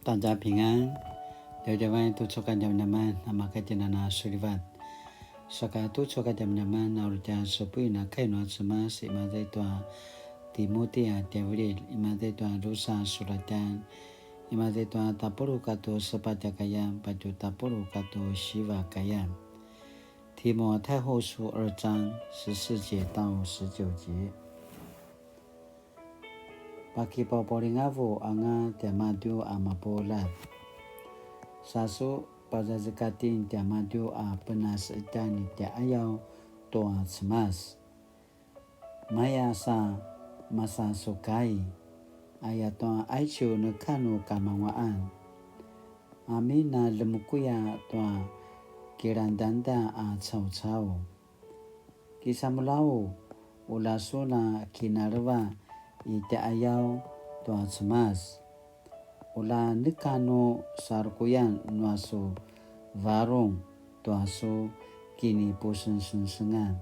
大家平安。Dewa tujukan jam-jaman nama kajenana sulivat. Saka tujukan jam-jaman naurja sepuina kaino sema simazai tua Timotia Devril imazai tua rusa suratan imazai tua tapuru kato sepaja kayam baju tapuru kato Shiva kayam。提摩太后书2章14节到19节。Bagi poporingavu anga tiamadu amapolat. Sasu pada zakatin tiamadu a penas itani tiayau toa semas. Maya sa masa sukai ayatoa aichu nekanu kamawaan. Amina lemukuya toa kirandanda a chau-chau. Kisamulau ulasuna kinarwa ite ayau toa cemas. Ula nikano sarkuyan nuasu varung toa su kini pusen sensengan.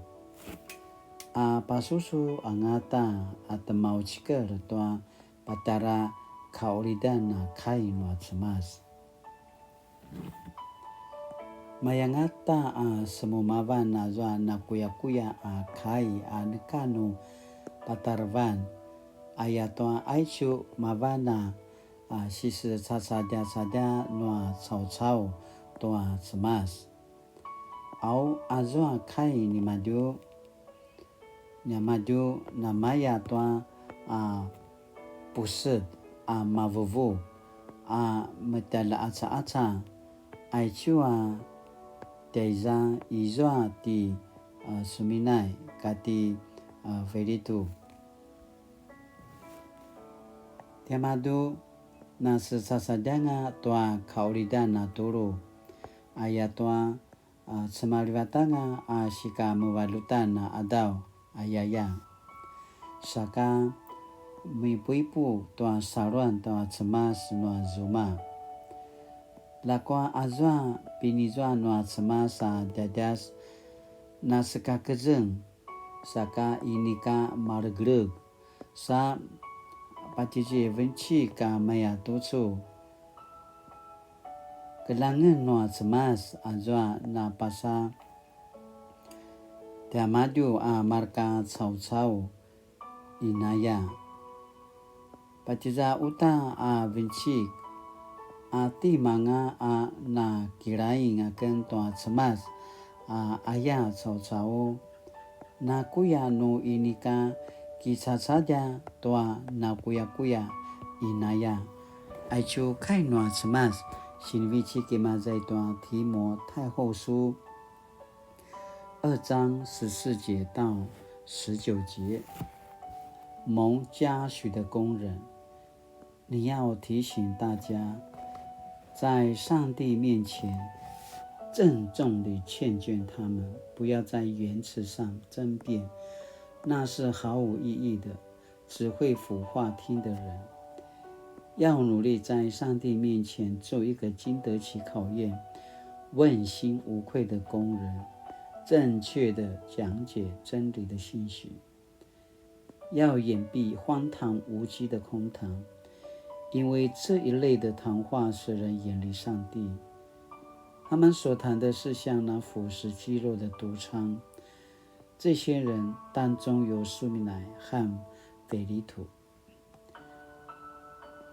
A pasusu angata atamau cikar toa patara kaulidan na kai nua cemas. Mayangata a semumavan na zwa na kuya-kuya a kai a nikano patarvan. Ayatoa aichu mavana sisi sasadia noa chau-chau toa cemas. Au azua kai ni madu nyamadu namaya toa pusat mavuvu metala aca-aca aichu teiza izua ti suminai kati veritu. Tiamadu na sesasadanga toa kaulidana turu ayatoa semalivatanga shika muvalutana adau ayaya. Saka mipuipu toa saruan toa cemas noa zuma. Lakwa azwa pinizwa noa cemas dadas na sekakejeng saka inika margreg sa patiji venci ka maya tucu. Kelangan noa cemas azwa na pasa tiamadu marka chau-chau inaya. Patiza uta venci ti manga na kiraing akan toa cemas aya chau-chau na kuya no inika kisah saja toa na kuya-kuya inaya. Aichu kai noa cemas sinvici kimazai toa Timo太后书2章14节到19节。蒙嘉许的工人，你要提醒大家，在上帝面前郑重地劝谏他们，不要在言辞上争辩，那是毫无意义的，只会腐化听的人。要努力在上帝面前做一个经得起考验、问心无愧的工人，正确地讲解真理的信息。要掩蔽荒唐无稽的空谈，因为这一类的谈话使人远离上帝。他们所谈的是像那腐蚀肌肉的毒疮。这些人当中有苏米乃和腓利土，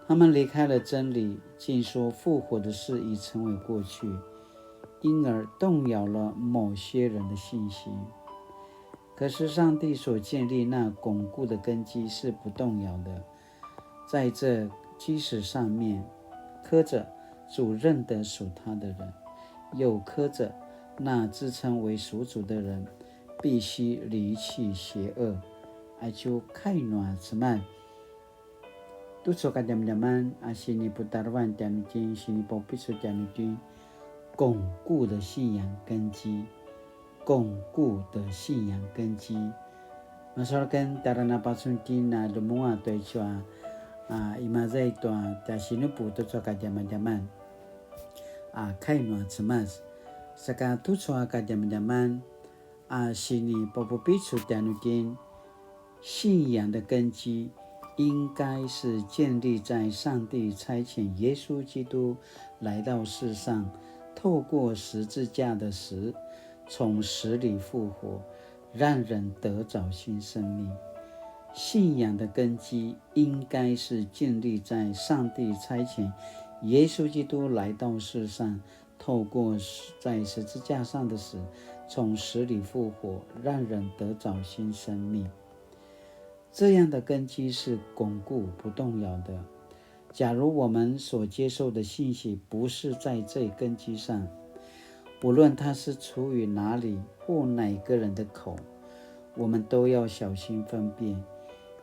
他们离开了真理，竟说复活的事已成为过去，因而动摇了某些人的信心。可是上帝所建立那巩固的根基是不动摇的，在这基石上面刻着主认得属他的人，又刻着那自称为属主的人必须离弃邪恶。Aichu kai noa cemas. Tujukan jam-jaman sini putarwan tianutin sini popisu tianutin 巩固的信仰根基，巩固的信仰根基。Masalkan tarana pasuntin na lumua toichua imazai toa tiasinupu tujukan jam-jaman kai noa cemas. Saka tujukan jam-jaman sini popopisu tianutin信仰的根基应该是建立在上帝差遣耶稣基督来到世上，透过十字架的死，从死里复活，让人得着新生命。信仰的根基应该是建立在上帝差遣耶稣基督来到世上，透过在十字架上的死，从死里复活，让人得着新生命。这样的根基是巩固不动摇的。假如我们所接受的信息不是在这根基上，不论它是出于哪里或哪个人的口，我们都要小心分辨，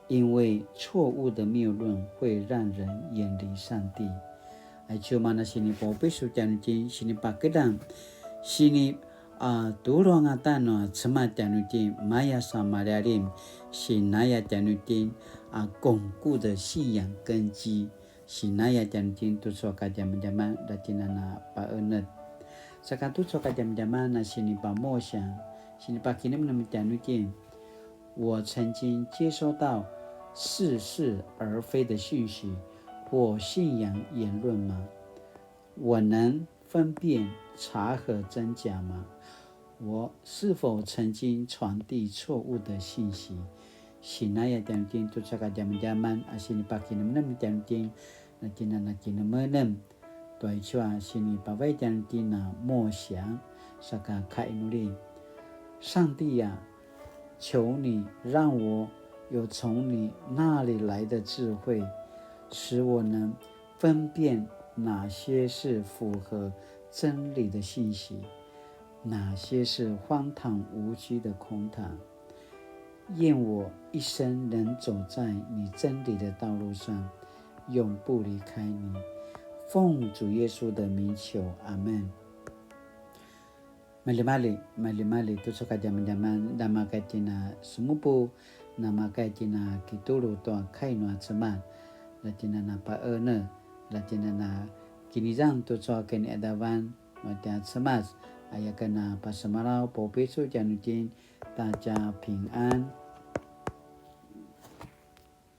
因为错误的谬论会让人远离上帝。cuma na sini popi sujanuti sini pakedang sini durong atano cema januti maya samarialim sinaya januti 巩固的信仰根基sinaya januti tu soka jam-jaman datinana paenet sakatu soka jam-jaman na sini pamosyang sini pakinim na januti 我曾经接收到似是而非的讯息或信仰言论吗？我能分辨查核真假吗？我是否曾经传递错误的信息？Sinaya jantin tu saka jaman-jaman asini pakinam jantin na kinamenem tuai chua sini pawai jantin na 默想 saka kainuli 上帝呀，求你让我有从你那里来的智慧，使我能分辨哪些是符合真理的信息，哪些是荒唐无稽的空谈。愿我一生能走在你真理的道路上，永不离开你。奉主耶稣的名求，阿们。Mali-mali tu suka zaman-zaman nama kaitina sumupu nama kaitina kitulu toa kainua cemat latina na paene latina na kinizang tu soa keni adawan matia cemas ayakana pasamarau popesu janutin taja 平安